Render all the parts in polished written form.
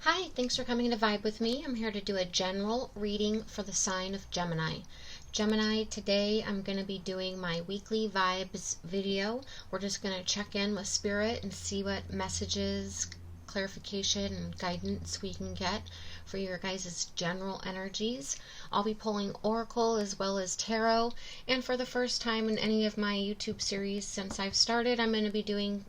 Hi, thanks for coming to Vibe with me. I'm here to do a general reading for the sign of Gemini. Gemini, today I'm going to be doing my weekly vibes video. We're just going to check in with Spirit and see what messages, clarification, and guidance we can get for your guys' general energies. I'll be pulling Oracle as well as Tarot, and for the first time in any of my YouTube series since I've started, I'm going to be doing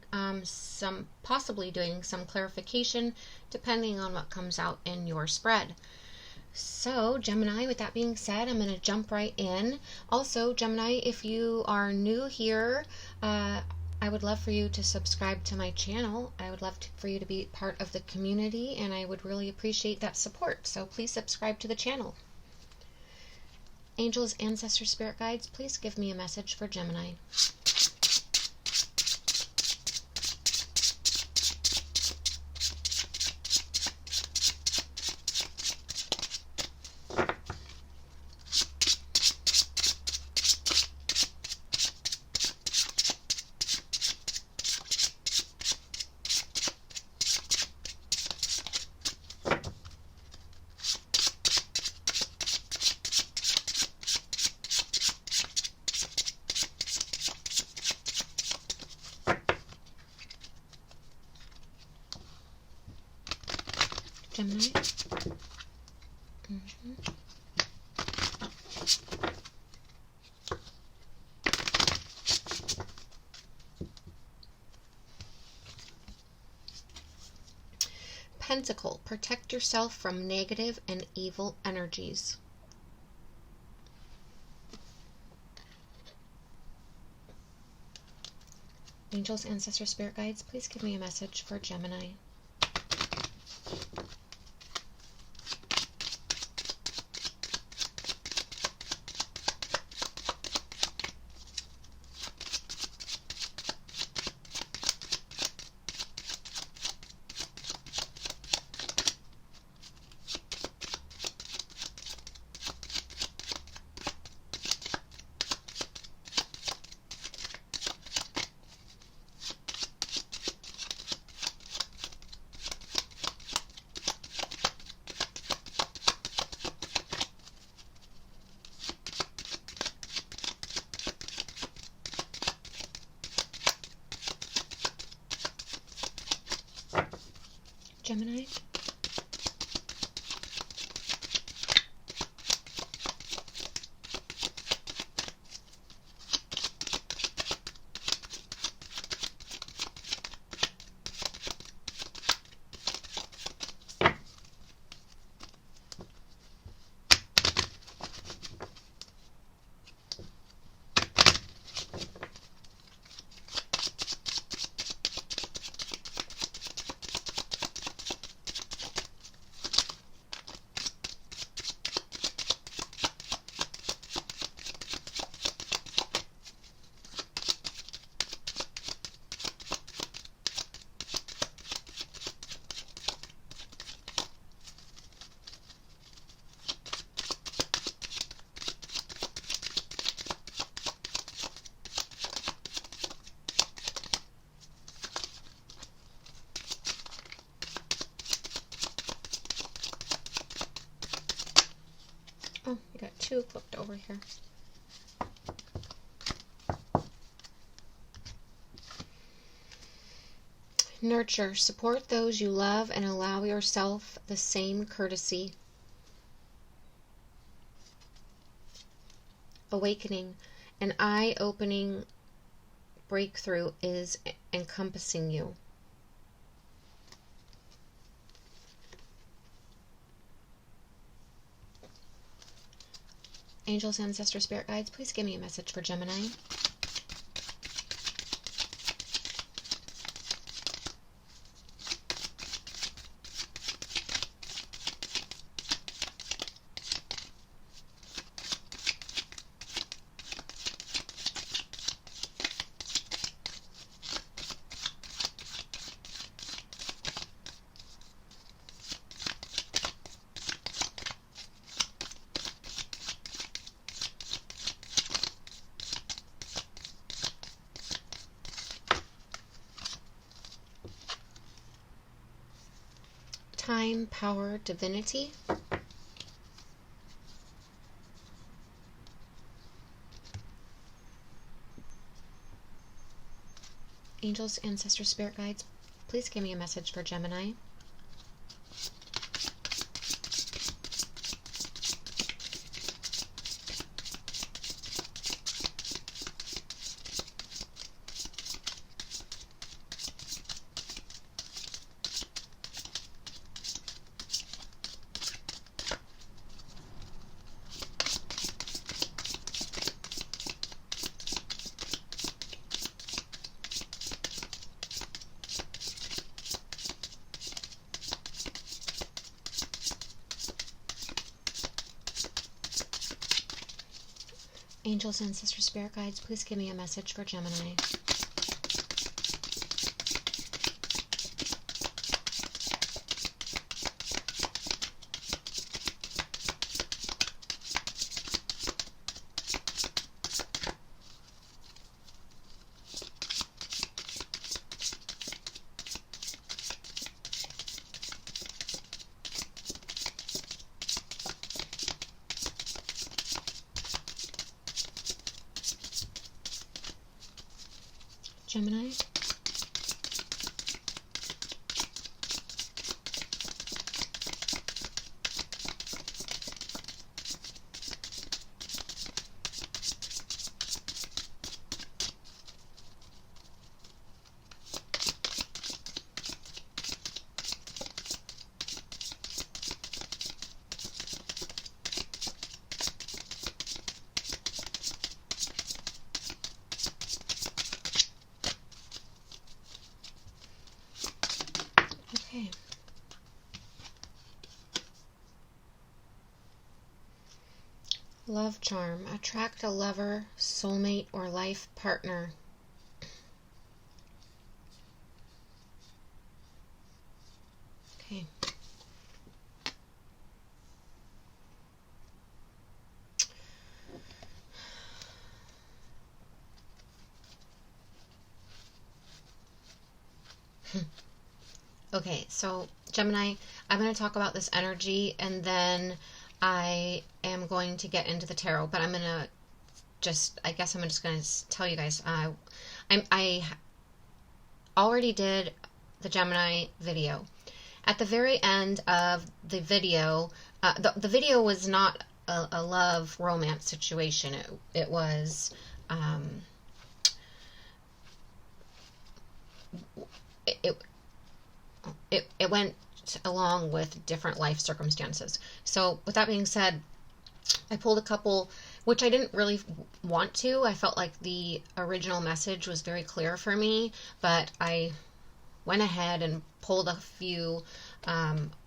possibly doing some clarification depending on what comes out in your spread. So, Gemini, with that being said, I'm going to jump right in. Also, Gemini, if you are new here, I would love for you to subscribe to my channel. I would love for you to be part of the community, and I would really appreciate that support. So please subscribe to the channel. Angels, ancestors, spirit guides, please give me a message for Gemini. Gemini. Pentacle, protect yourself from negative and evil energies. Angels, ancestors, spirit guides, please give me a message for Gemini. Gemini. Oh, we got two flipped over here. Nurture, support those you love and allow yourself the same courtesy. Awakening, an eye-opening breakthrough is encompassing you. Angels, ancestors, spirit guides, please give me a message for Gemini. Time, Power, Divinity. Angels, ancestors, spirit guides, please give me a message for Gemini. Angels, ancestors, spirit guides, please give me a message for Gemini. Gemini. Okay. Love charm. Attract a lover, soulmate, or life partner. Okay. Okay, so Gemini, I'm going to talk about this energy and then I am going to get into the tarot, but I'm going to I guess I'm just going to tell you guys, I already did the Gemini video. At the very end of the video, the video was not a love romance situation. It was, it went along with different life circumstances. So with that being said, I pulled a couple, which I didn't really want to. I felt like the original message was very clear for me, but I went ahead and pulled a few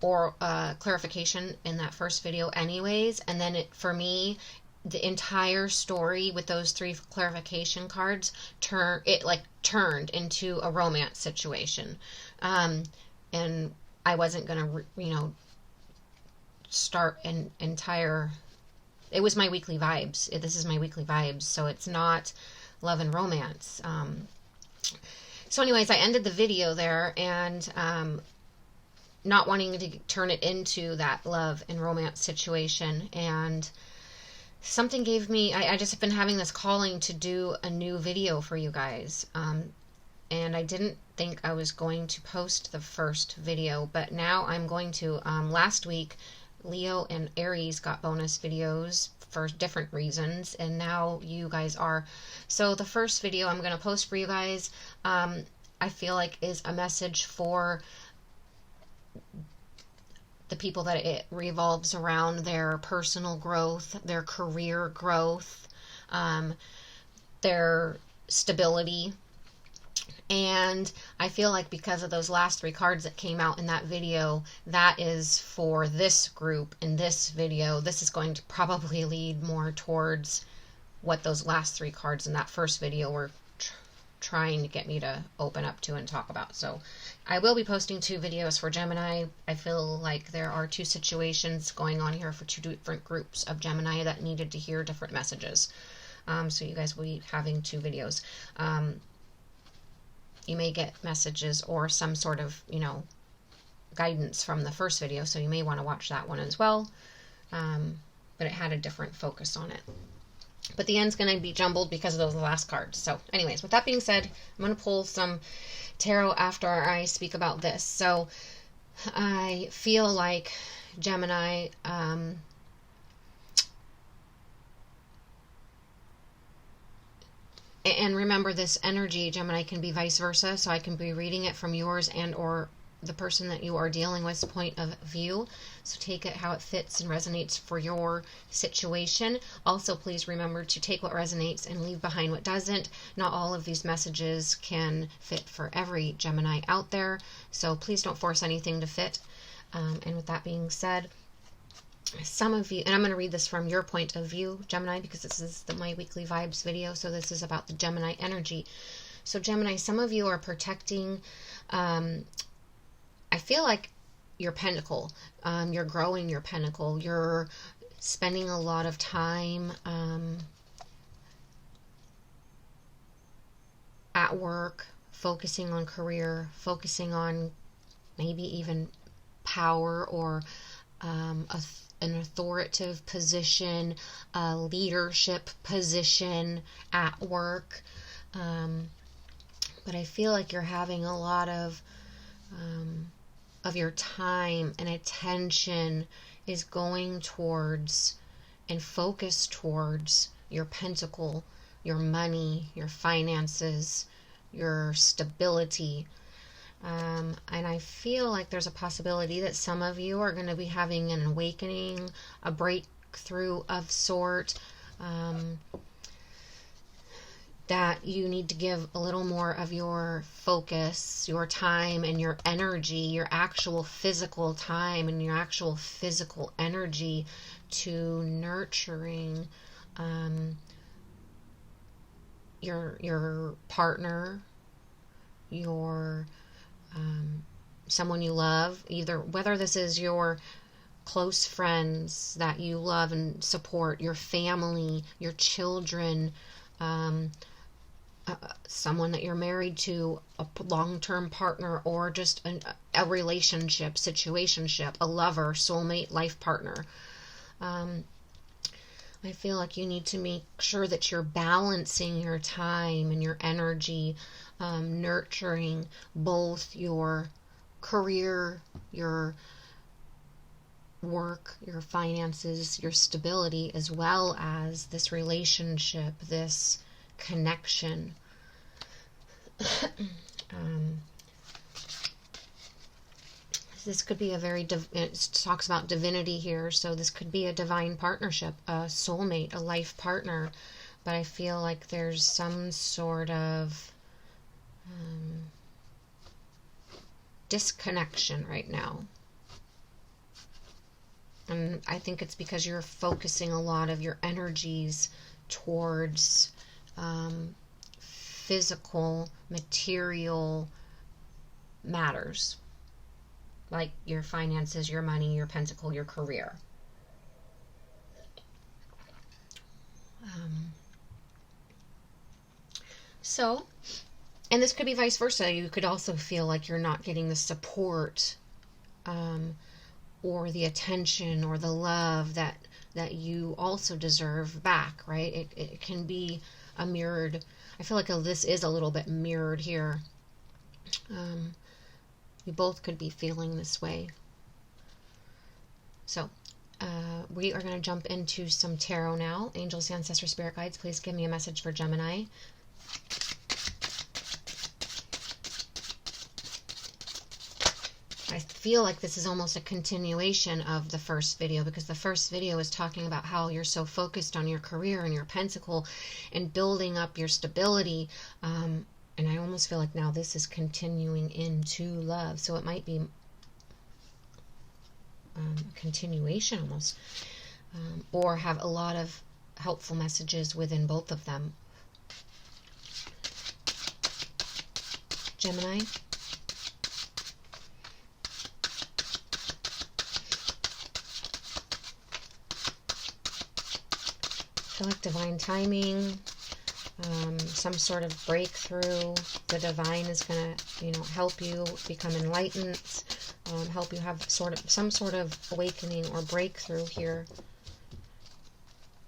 clarification in that first video anyways, and then for me, the entire story with those 3 clarification cards turned into a romance situation. And I wasn't going to, start an entire, it was my weekly vibes. This is my weekly vibes, so it's not love and romance. So anyways, I ended the video there and not wanting to turn it into that love and romance situation. And something gave me, I just have been having this calling to do a new video for you guys. And I didn't think I was going to post the first video, but now I'm going to. Last week, Leo and Aries got bonus videos for different reasons, and now you guys are. So the first video I'm going to post for you guys, I feel like is a message for the people that it revolves around, their personal growth, their career growth, their stability. And I feel like because of those last 3 cards that came out in that video, that is for this group in this video. This is going to probably lead more towards what those last 3 cards in that first video were trying to get me to open up to and talk about. So I will be posting 2 videos for Gemini. I feel like there are 2 situations going on here for 2 different groups of Gemini that needed to hear different messages. So you guys will be having 2 videos. You may get messages or some sort of, guidance from the first video, so you may want to watch that one as well. But it had a different focus on it. But the end's going to be jumbled because of those last cards. So anyways, with that being said, I'm going to pull some tarot after I speak about this. So I feel like Gemini, and remember, this energy, Gemini, can be vice versa. So I can be reading it from yours and or the person that you are dealing with's point of view. So take it how it fits and resonates for your situation. Also, please remember to take what resonates and leave behind what doesn't. Not all of these messages can fit for every Gemini out there. So please don't force anything to fit. And with that being said, some of you, and I'm going to read this from your point of view, Gemini, because this is my weekly vibes video. So this is about the Gemini energy. So Gemini, some of you are protecting, I feel like your pentacle, you're growing your pentacle, you're spending a lot of time at work, focusing on career, focusing on maybe even power or an authoritative position, a leadership position at work. But I feel like you're having a lot of your time and attention is going towards and focused towards your pentacle, your money, your finances, your stability. And I feel like there's a possibility that some of you are going to be having an awakening, a breakthrough of sort, that you need to give a little more of your focus, your time, and your energy, your actual physical time and your actual physical energy to nurturing your partner, your someone you love, either whether this is your close friends that you love and support, your family, your children, someone that you're married to, a long-term partner, or just a relationship, situationship, a lover, soulmate, life partner. I feel like you need to make sure that you're balancing your time and your energy, nurturing both your career, your work, your finances, your stability, as well as this relationship, this connection. This could be a very, it talks about divinity here, so this could be a divine partnership, a soulmate, a life partner, but I feel like there's some sort of disconnection right now. And I think it's because you're focusing a lot of your energies towards physical, material matters, like your finances, your money, your pentacle, your career. So, and this could be vice versa. You could also feel like you're not getting the support or the attention or the love that you also deserve back, right? It can be a mirrored, I feel like this is a little bit mirrored here. You both could be feeling this way. So we are going to jump into some tarot now. Angels, ancestors, spirit guides, please give me a message for Gemini. I feel like this is almost a continuation of the first video, because the first video is talking about how you're so focused on your career and your pentacle and building up your stability. And I almost feel like now this is continuing into love. So it might be a continuation almost, or have a lot of helpful messages within both of them. Gemini. I feel like divine timing, some sort of breakthrough. The divine is going to, help you become enlightened. help you have some sort of awakening or breakthrough here.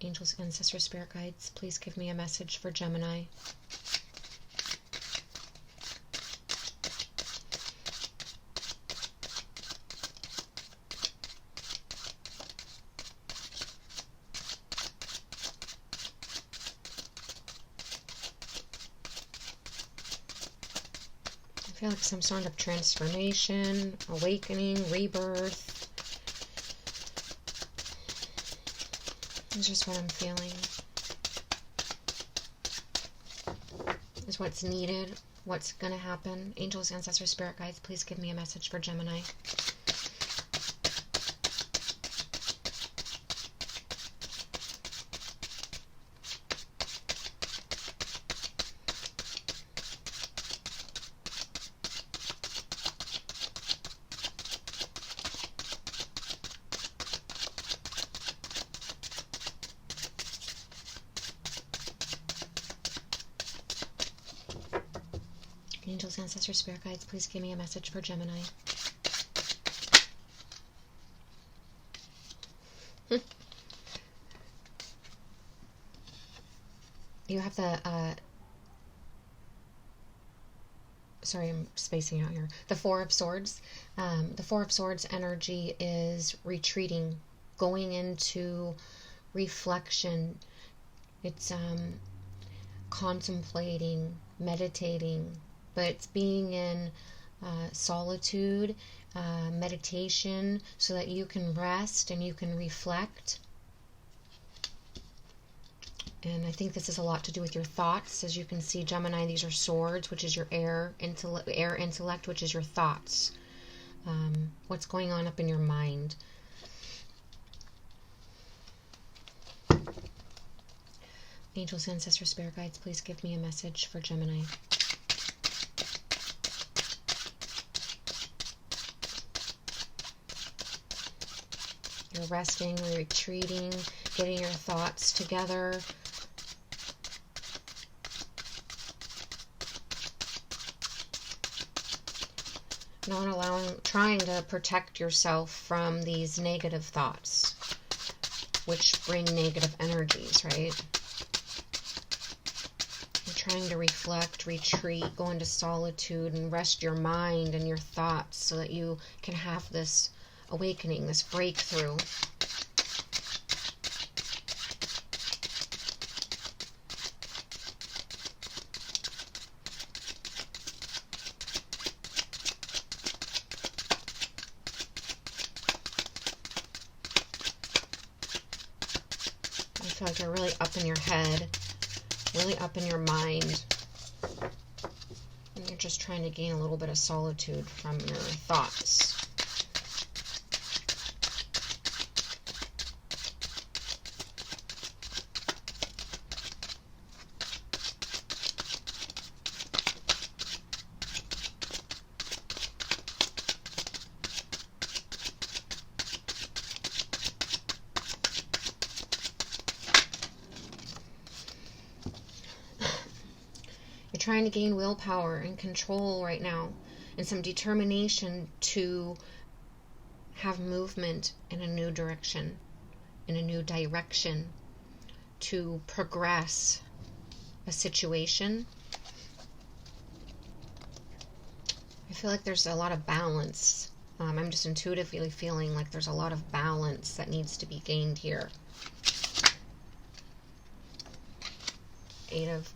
Angels, ancestors, spirit guides, please give me a message for Gemini. I feel like some sort of transformation, awakening, rebirth. It's just what I'm feeling. Is what's needed, what's going to happen. Angels, ancestors, spirit guides, please give me a message for Gemini. Angels, ancestors, spirit guides, please give me a message for Gemini. You have the, sorry, I'm spacing out here. The Four of Swords. The Four of Swords energy is retreating, going into reflection. It's contemplating, meditating, but it's being in solitude, meditation, so that you can rest and you can reflect. And I think this has a lot to do with your thoughts. As you can see, Gemini, these are swords, which is your air intellect, which is your thoughts. What's going on up in your mind. Angels, ancestors, spirit guides, please give me a message for Gemini. You're resting, retreating, getting your thoughts together. Not trying to protect yourself from these negative thoughts, which bring negative energies, right? You're trying to reflect, retreat, go into solitude, and rest your mind and your thoughts so that you can have this awakening, this breakthrough. I feel like you're really up in your head, really up in your mind. And you're just trying to gain a little bit of solitude from your thoughts. Trying to gain willpower and control right now, and some determination to have movement in a new direction, to progress a situation. I feel like there's a lot of balance. I'm just intuitively feeling like there's a lot of balance that needs to be gained here. Eight of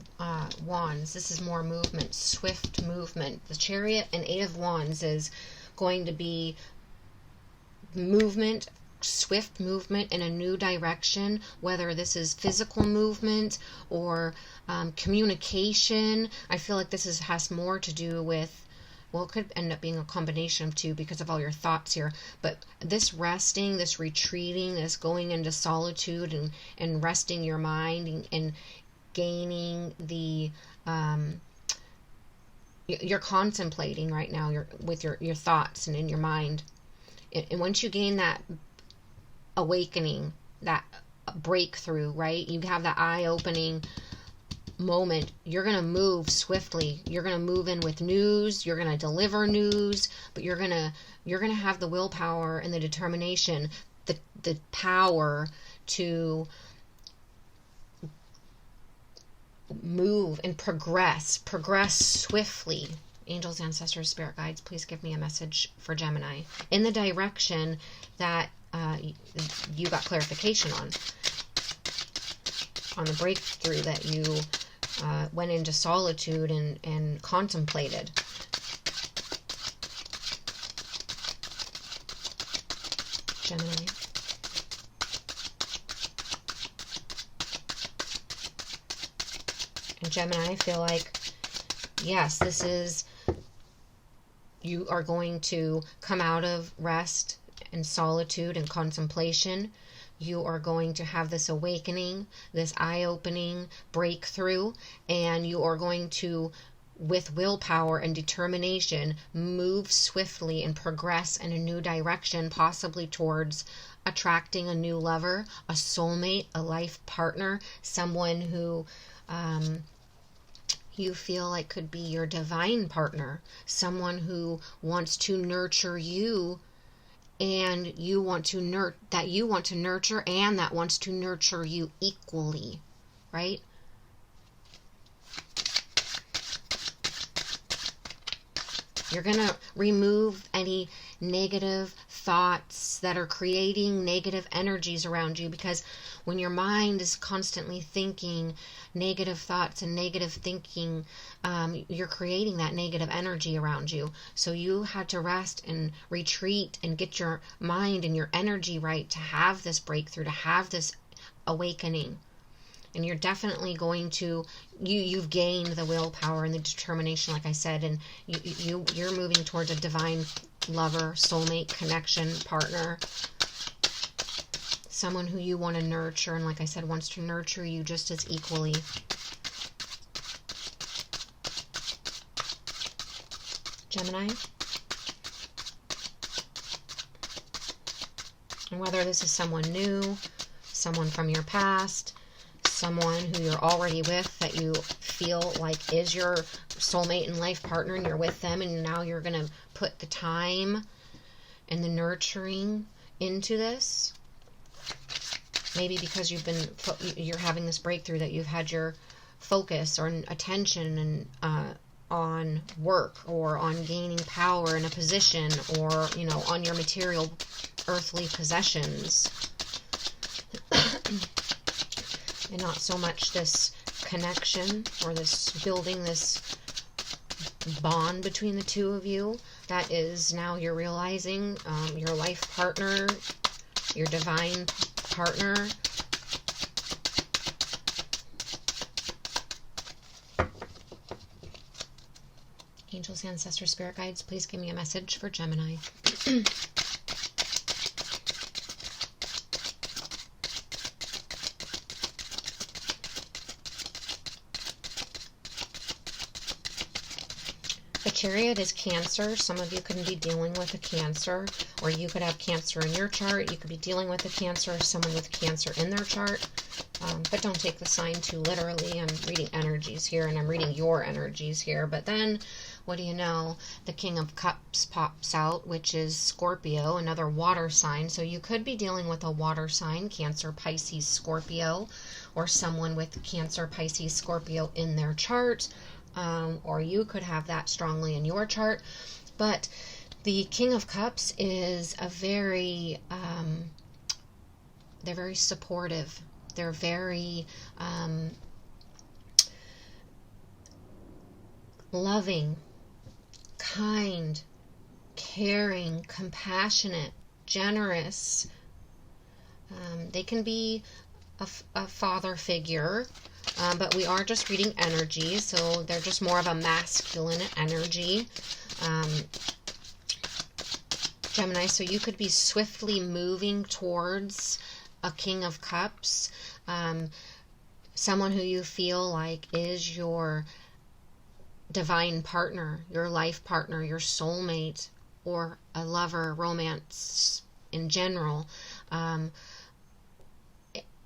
Wands. This is more movement, swift movement. The Chariot and Eight of Wands is going to be movement, swift movement in a new direction, whether this is physical movement or communication. I feel like this has more to do with, well, it could end up being a combination of two because of all your thoughts here, but this resting, this retreating, this going into solitude and resting your mind and gaining the you're contemplating right now, you're with your thoughts and in your mind, and once you gain that awakening, that breakthrough, right, you have that eye-opening moment, you're going to move swiftly. You're going to move in with news. You're going to deliver news, but you're going to have the willpower and the determination, the power to move and progress swiftly. Angels, ancestors, spirit guides, please give me a message for Gemini in the direction that you got clarification on the breakthrough that you went into solitude and contemplated. Gemini. And Gemini, I feel like, yes, this is, you are going to come out of rest and solitude and contemplation. You are going to have this awakening, this eye-opening breakthrough, and you are going to, with willpower and determination, move swiftly and progress in a new direction, possibly towards attracting a new lover, a soulmate, a life partner, someone who you feel like could be your divine partner, someone who wants to nurture you, and you want to nurture and that wants to nurture you equally, right? You're going to remove any negative thoughts that are creating negative energies around you, because when your mind is constantly thinking negative thoughts and negative thinking, you're creating that negative energy around you. So you had to rest and retreat and get your mind and your energy right to have this breakthrough, to have this awakening. And you're definitely going to, you've gained the willpower and the determination, like I said, and you're moving towards a divine lover, soulmate, connection, partner, someone who you want to nurture, and like I said, wants to nurture you just as equally. Gemini. And whether this is someone new, someone from your past, someone who you're already with that you feel like is your soulmate and life partner, and you're with them, and now you're going to put the time and the nurturing into this. Maybe because you're having this breakthrough, that you've had your focus or attention and on work, or on gaining power in a position, or on your material earthly possessions. And not so much this connection or this building this bond between the two of you. That is, now you're realizing your life partner, your divine partner, angels, ancestors, spirit guides, please give me a message for Gemini. The Chariot is Cancer. Some of you can be dealing with a Cancer, or you could have Cancer in your chart. You could be dealing with a Cancer, or someone with Cancer in their chart. But don't take the sign too literally. I'm reading energies here, and I'm reading your energies here. But then, what do you know? The King of Cups pops out, which is Scorpio, another water sign. So you could be dealing with a water sign, Cancer, Pisces, Scorpio, or someone with Cancer, Pisces, Scorpio in their chart. Or you could have that strongly in your chart. But the King of Cups is a very, they're very supportive. They're very loving, kind, caring, compassionate, generous. They can be a father figure. But we are just reading energy, so they're just more of a masculine energy. Gemini, so you could be swiftly moving towards a King of Cups, someone who you feel like is your divine partner, your life partner, your soulmate, or a lover, romance in general.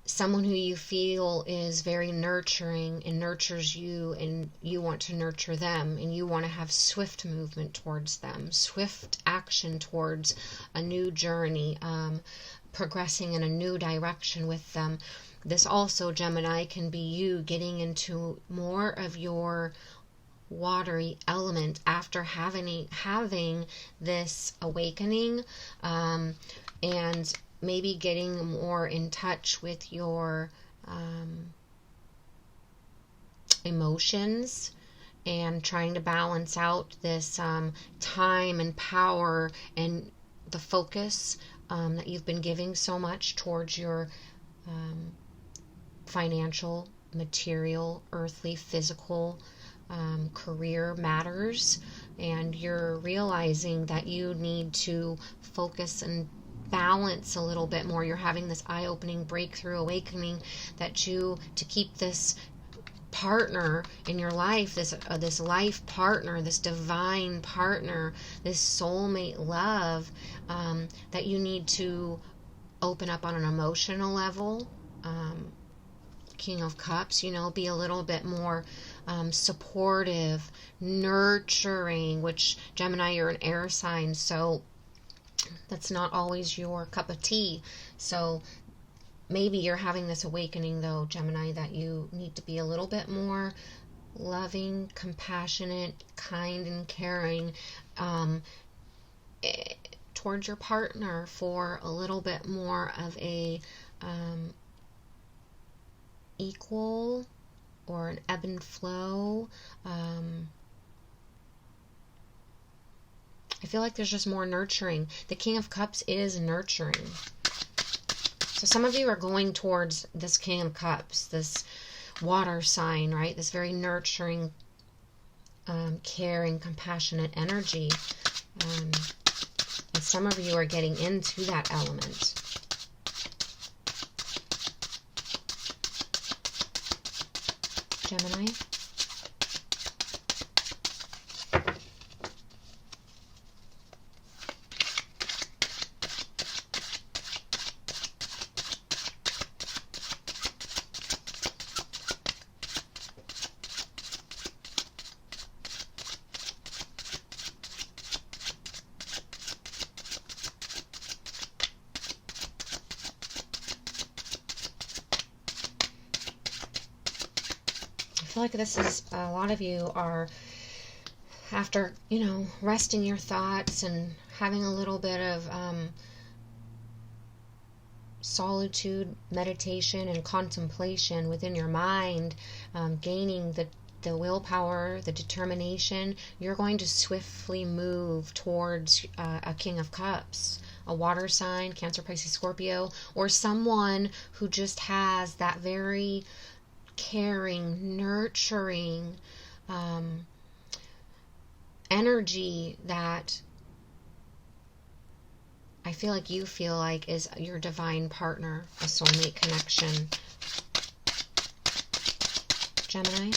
someone who you feel is very nurturing and nurtures you, and you want to nurture them, and you want to have swift movement towards them, swift action towards a new journey, progressing in a new direction with them. This also, Gemini, can be you getting into more of your watery element after having this awakening, and maybe getting more in touch with your emotions, and trying to balance out this time and power and the focus that you've been giving so much towards your financial, material, earthly, physical, career matters. And you're realizing that you need to focus and balance a little bit more. You're having this eye-opening breakthrough awakening that to keep this partner in your life, this life partner, this divine partner, this soulmate love, that you need to open up on an emotional level. King of Cups, be a little bit more supportive, nurturing, which Gemini, you're an air sign, so that's not always your cup of tea. So maybe you're having this awakening, though, Gemini, that you need to be a little bit more loving, compassionate, kind, and caring towards your partner, for a little bit more of a equal or an ebb and flow. I feel like there's just more nurturing. The King of Cups is nurturing. So some of you are going towards this King of Cups, this water sign, right? This very nurturing, caring, compassionate energy. And some of you are getting into that element. Gemini. I feel like this is, a lot of you are, after, resting your thoughts and having a little bit of solitude, meditation, and contemplation within your mind, gaining the willpower, the determination, you're going to swiftly move towards a King of Cups, a water sign, Cancer, Pisces, Scorpio, or someone who just has that very caring, nurturing energy that I feel like you feel like is your divine partner, a soulmate connection. Gemini.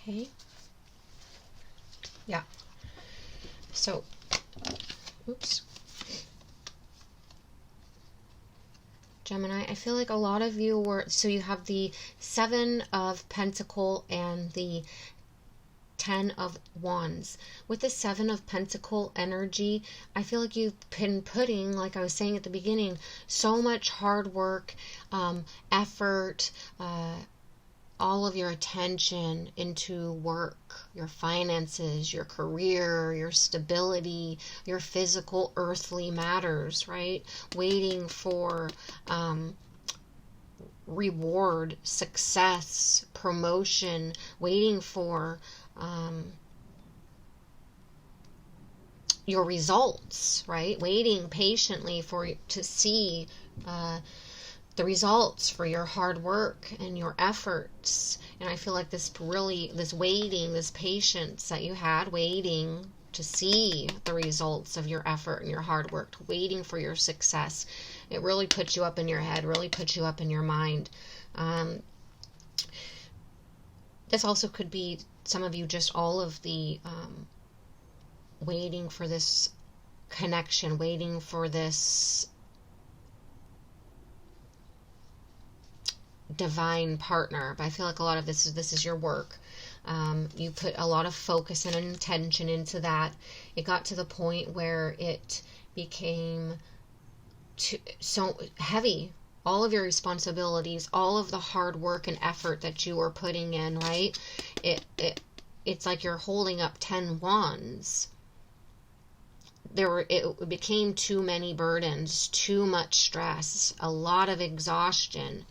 Okay. Yeah. So, oops. Gemini, I feel like a lot of you were, so you have the 7 of Pentacle and the 10 of Wands. With the 7 of Pentacle energy, I feel like you've been putting, like I was saying at the beginning, so much hard work, effort, all of your attention into work, your finances, your career, your stability, your physical earthly matters, right? Waiting for reward, success, promotion, waiting for your results, right? Waiting patiently to see the results for your hard work and your efforts. And I feel like this waiting, this patience that you had, waiting to see the results of your effort and your hard work, waiting for your success, it really puts you up in your head, really puts you up in your mind. This also could be some of you, just all of the waiting for this connection, waiting for this divine partner. But I feel like a lot of this is your work. You put a lot of focus and intention into that. It got to the point where it became so heavy. All of your responsibilities, all of the hard work and effort that you were putting in, right? It's like you're holding up 10 wands. It became too many burdens, too much stress, a lot of exhaustion.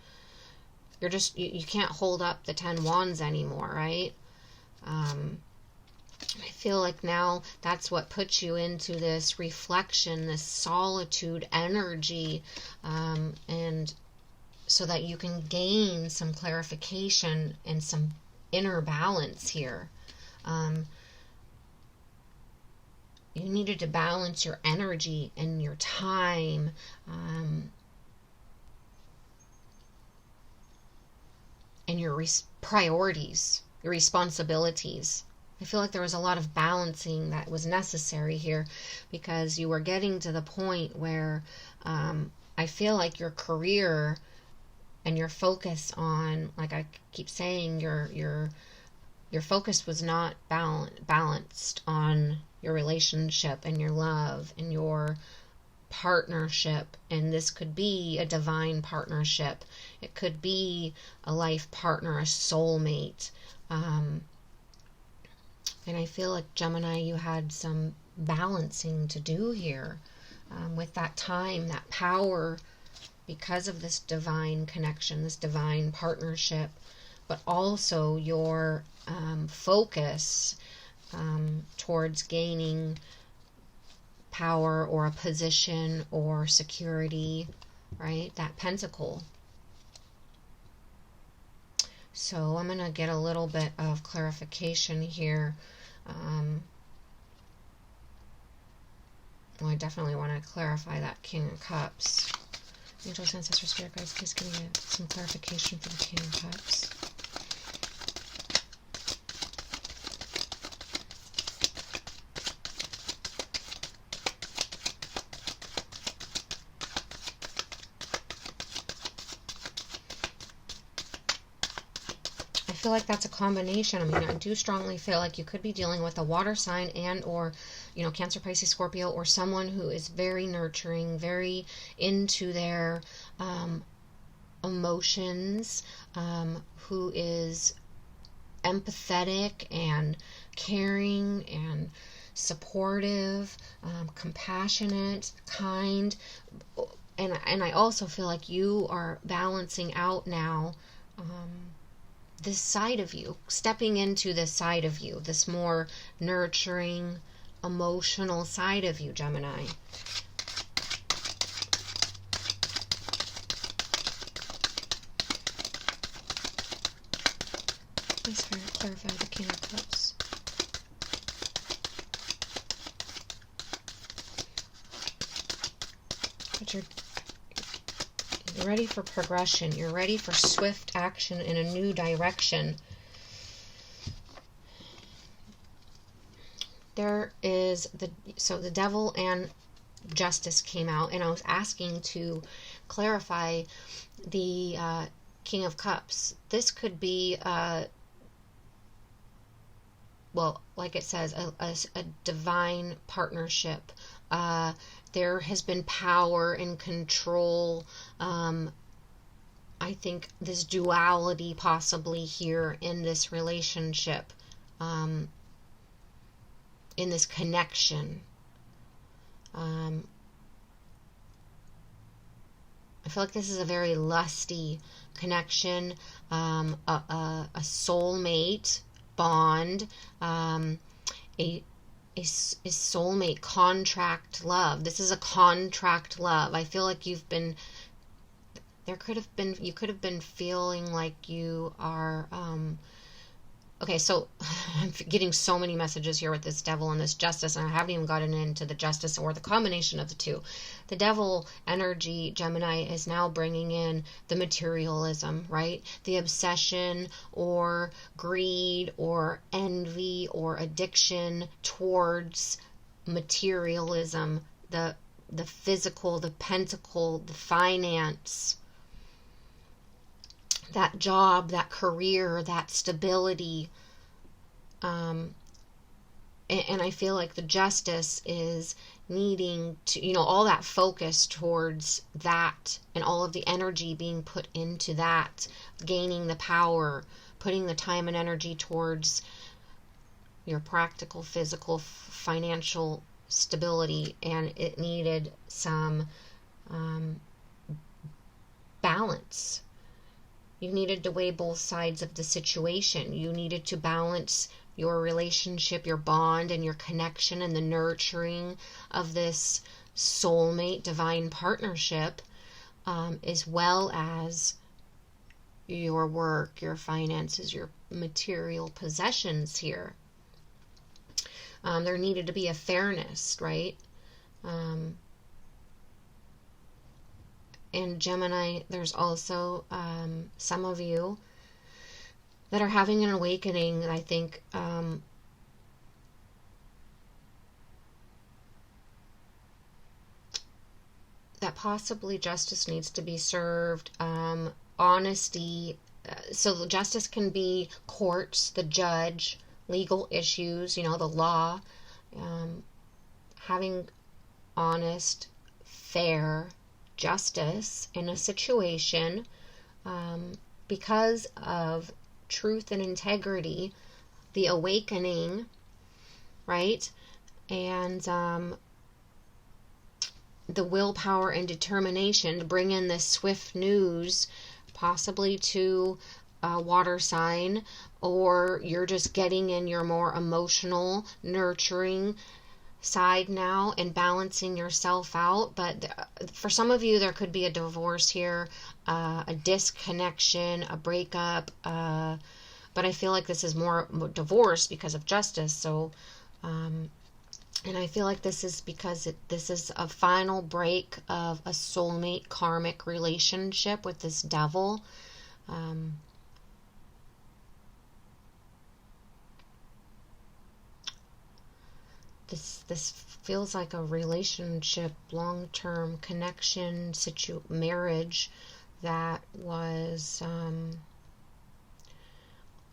You can't hold up the 10 wands anymore, right? I feel like now that's what puts you into this reflection, this solitude energy, and so that you can gain some clarification and some inner balance here. You needed to balance your energy and your time, and your priorities, your responsibilities. I feel like there was a lot of balancing that was necessary here, because you were getting to the point where I feel like your career and your focus on, like I keep saying, your focus was not balanced on your relationship and your love and your partnership. And this could be a divine partnership. It could be a life partner, a soulmate. And I feel like, Gemini, you had some balancing to do here with that time, that power, because of this divine connection, this divine partnership, but also your focus towards gaining power or a position or security, right? That pentacle. So I'm going to get a little bit of clarification here. Well, I definitely want to clarify that King of Cups. Angels, ancestors, spirit guides, please give me some clarification for the King of Cups. I feel like that's a combination. I mean, I do strongly feel like you could be dealing with a water sign and or, you know, Cancer, Pisces, Scorpio, or someone who is very nurturing, very into their emotions, who is empathetic and caring and supportive, compassionate, kind. And I also feel like you are balancing out now this side of you, stepping into this side of you, this more nurturing, emotional side of you, Gemini. Please clarify the King of Cups. But you're ready for progression. You're ready for swift action in a new direction. There is the Devil and Justice came out, and I was asking to clarify the King of Cups. This could be well, like it says, a divine partnership. There has been power and control. I think this duality possibly here in this relationship, in this connection. I feel like this is a very lusty connection, a soulmate bond, a soulmate contract love. This is a contract love. I feel like you could have been feeling like you are, okay, so I'm getting so many messages here with this devil and this justice, and I haven't even gotten into the justice or the combination of the two. The devil energy, Gemini, is now bringing in the materialism, right? The obsession or greed or envy or addiction towards materialism, the physical, the pentacle, the finance, that job, that career, that stability. And I feel like the justice is needing to, all that focus towards that and all of the energy being put into that, gaining the power, putting the time and energy towards your practical, physical, financial stability. And it needed some balance. You needed to weigh both sides of the situation. You needed to balance your relationship, your bond, and your connection and the nurturing of this soulmate divine partnership, as well as your work, your finances, your material possessions here. There needed to be a fairness, right? And Gemini, there's also some of you that are having an awakening, I think, that possibly justice needs to be served, honesty. So justice can be courts, the judge, legal issues, the law, having honest, fair justice in a situation, because of truth and integrity, the awakening, right? And the willpower and determination to bring in this swift news, possibly to a water sign, or you're just getting in your more emotional, nurturing side now and balancing yourself out. But for some of you, there could be a divorce here, a disconnection, a breakup, but I feel like this is more divorce because of justice. So and I feel like this is because this is a final break of a soulmate karmic relationship with this devil. This feels like a relationship, long-term connection, marriage that was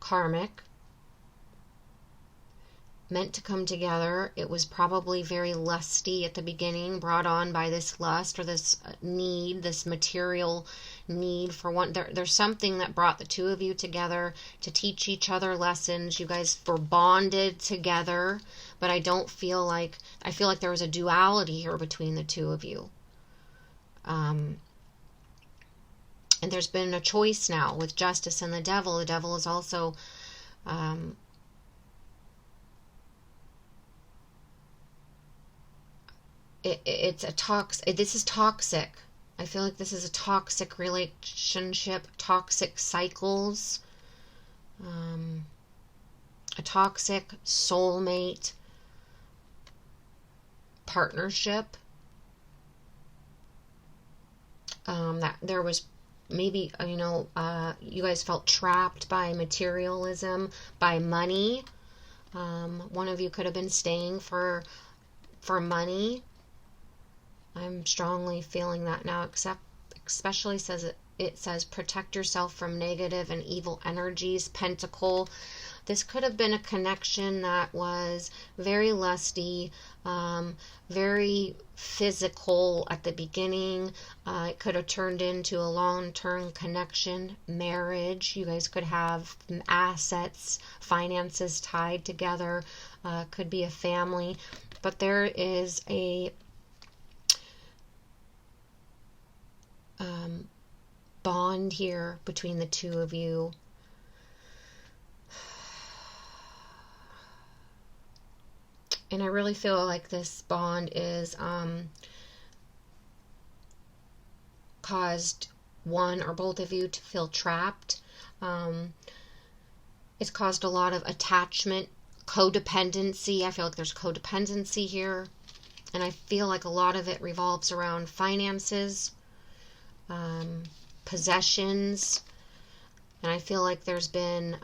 karmic, meant to come together. It was probably very lusty at the beginning, brought on by this lust or this need, this material need for one. There's something that brought the two of you together to teach each other lessons. You guys were bonded together, but I feel like there was a duality here between the two of you. And there's been a choice now with justice and the devil. The devil is also this is toxic. I feel like this is a toxic relationship, toxic cycles, a toxic soulmate partnership. That there was maybe, you guys felt trapped by materialism, by money. One of you could have been staying for money. I'm strongly feeling that now, especially it says protect yourself from negative and evil energies, Pentacle. This could have been a connection that was very lusty, very physical at the beginning. It could have turned into a long-term connection, marriage. You guys could have assets, finances tied together. Could be a family. But there is a bond here between the two of you. And I really feel like this bond is caused one or both of you to feel trapped. It's caused a lot of attachment, codependency. I feel like there's codependency here. And I feel like a lot of it revolves around finances, possessions. And I feel like there's been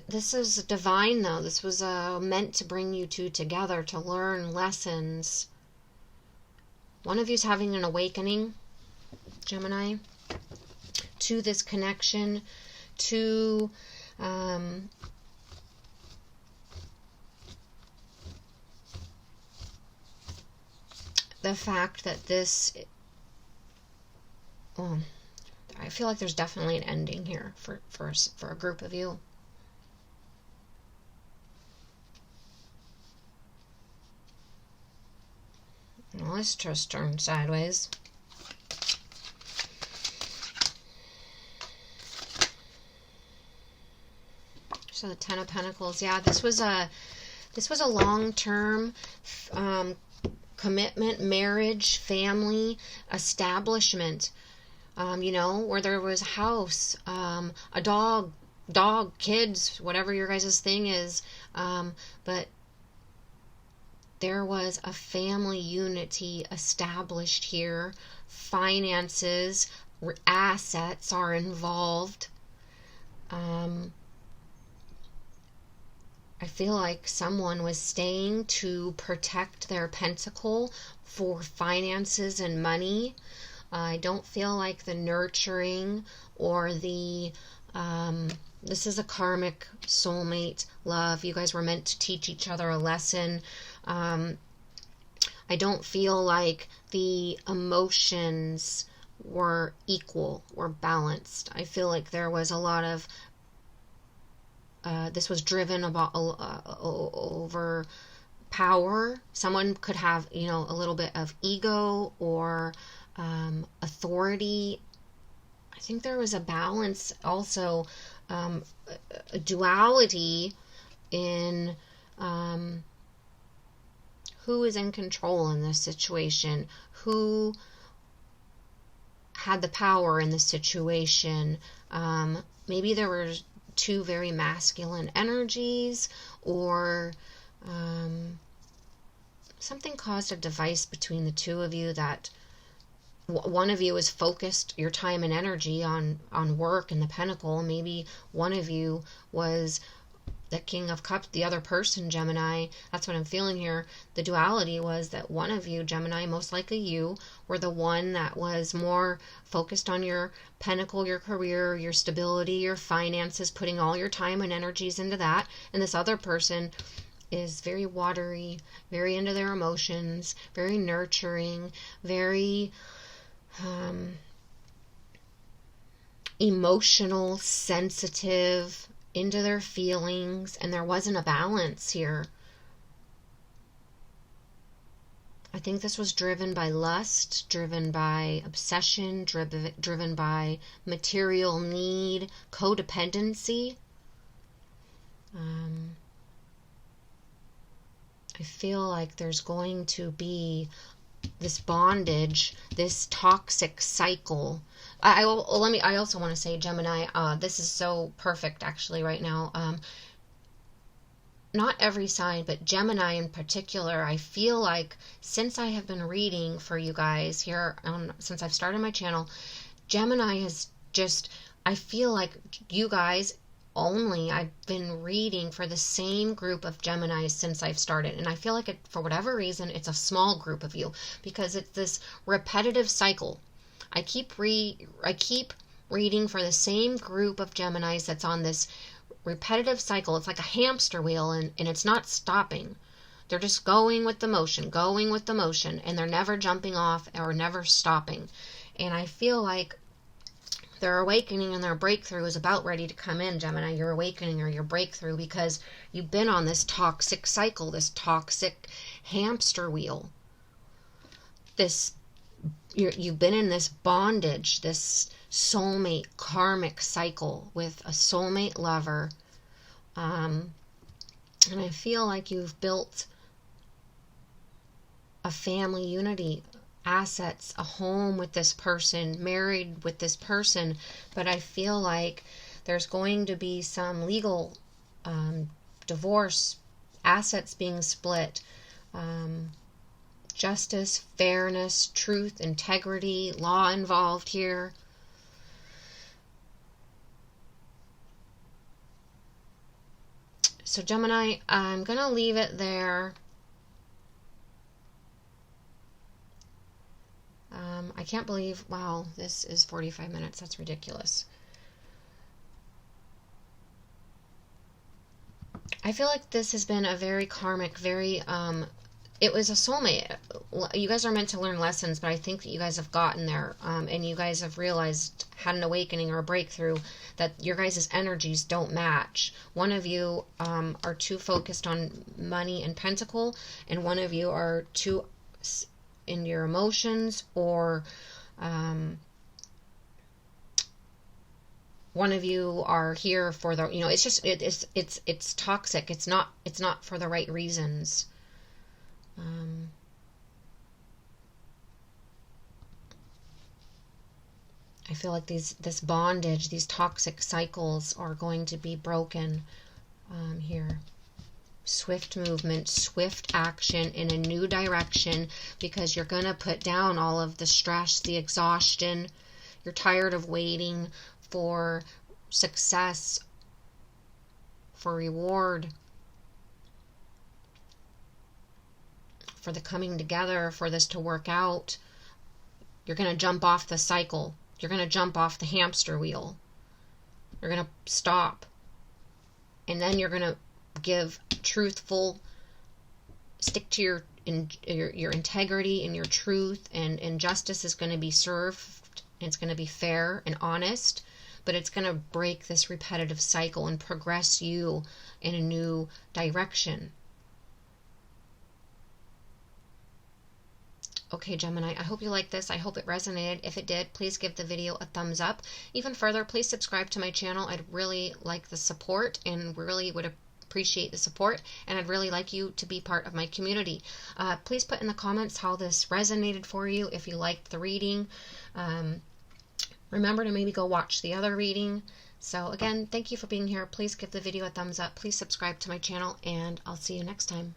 this is divine though. This was meant to bring you two together to learn lessons. One of you's having an awakening, Gemini, to this connection, to the fact that this, well, I feel like there's definitely an ending here for a group of you. Well, let's just turn sideways. So the Ten of Pentacles, yeah, this was a long-term commitment, marriage, family, establishment. You know, where there was a house, a dog, kids, whatever your guys' thing is, but there was a family unity established here. Finances, assets are involved. I feel like someone was staying to protect their pentacle for finances and money. I don't feel like the nurturing or the, this is a karmic soulmate love. You guys were meant to teach each other a lesson. I don't feel like the emotions were equal or balanced. I feel like there was a lot of, this was driven about over power. Someone could have, you know, a little bit of ego or authority. I think there was a balance also, a duality in who is in control in this situation, who had the power in the situation. Maybe there were two very masculine energies, or something caused a device between the two of you, that one of you is focused your time and energy on work and the pentacle. Maybe one of you was the King of Cups, the other person, Gemini. That's what I'm feeling here. The duality was that one of you, Gemini, most likely you, were the one that was more focused on your pentacle, your career, your stability, your finances, putting all your time and energies into that. And this other person is very watery, very into their emotions, very nurturing, very emotional, sensitive, into their feelings, and there wasn't a balance here. I think this was driven by lust, driven by obsession, driven by material need, codependency. I feel like there's going to be this bondage, this toxic cycle. I also want to say, Gemini, this is so perfect actually right now. Not every sign, but Gemini in particular, I feel like since I have been reading for you guys here, since I've started my channel, Gemini has just, I feel like you guys only, I've been reading for the same group of Geminis since I've started, and I feel like for whatever reason, it's a small group of you, because it's this repetitive cycle. I keep reading for the same group of Geminis that's on this repetitive cycle. It's like a hamster wheel, and it's not stopping. They're just going with the motion, and they're never jumping off or never stopping. And I feel like their awakening and their breakthrough is about ready to come in, Gemini. Your awakening or your breakthrough, because you've been on this toxic cycle, this toxic hamster wheel. You've been in this bondage, this soulmate karmic cycle with a soulmate lover. And I feel like you've built a family unity, assets, a home with this person, married with this person, but I feel like there's going to be some legal divorce, assets being split, justice, fairness, truth, integrity, law involved here. So Gemini, I'm going to leave it there. I can't believe, wow, this is 45 minutes. That's ridiculous. I feel like this has been a very karmic, very, it was a soulmate. You guys are meant to learn lessons, but I think that you guys have gotten there, and you guys have realized, had an awakening or a breakthrough, that your guys' energies don't match. One of you are too focused on money and pentacle, and one of you are too in your emotions, or one of you are here for the, you know, it's just it's toxic. It's not for the right reasons. I feel like this bondage, these toxic cycles are going to be broken here. Swift movement, swift action in a new direction, because you're going to put down all of the stress, the exhaustion. You're tired of waiting for success, for reward, for the coming together, for this to work out. You're going to jump off the cycle. You're going to jump off the hamster wheel. You're going to stop. And then you're going to give truthful, stick to your integrity and your truth, and justice is going to be served. It's going to be fair and honest, but it's going to break this repetitive cycle and progress you in a new direction. Okay, Gemini, I hope you liked this. I hope it resonated. If it did, please give the video a thumbs up. Even further, please subscribe to my channel. I'd really like the support, and really would appreciate the support, and I'd really like you to be part of my community. Please put in the comments how this resonated for you, if you liked the reading. Remember to maybe go watch the other reading. So again, thank you for being here. Please give the video a thumbs up. Please subscribe to my channel, and I'll see you next time.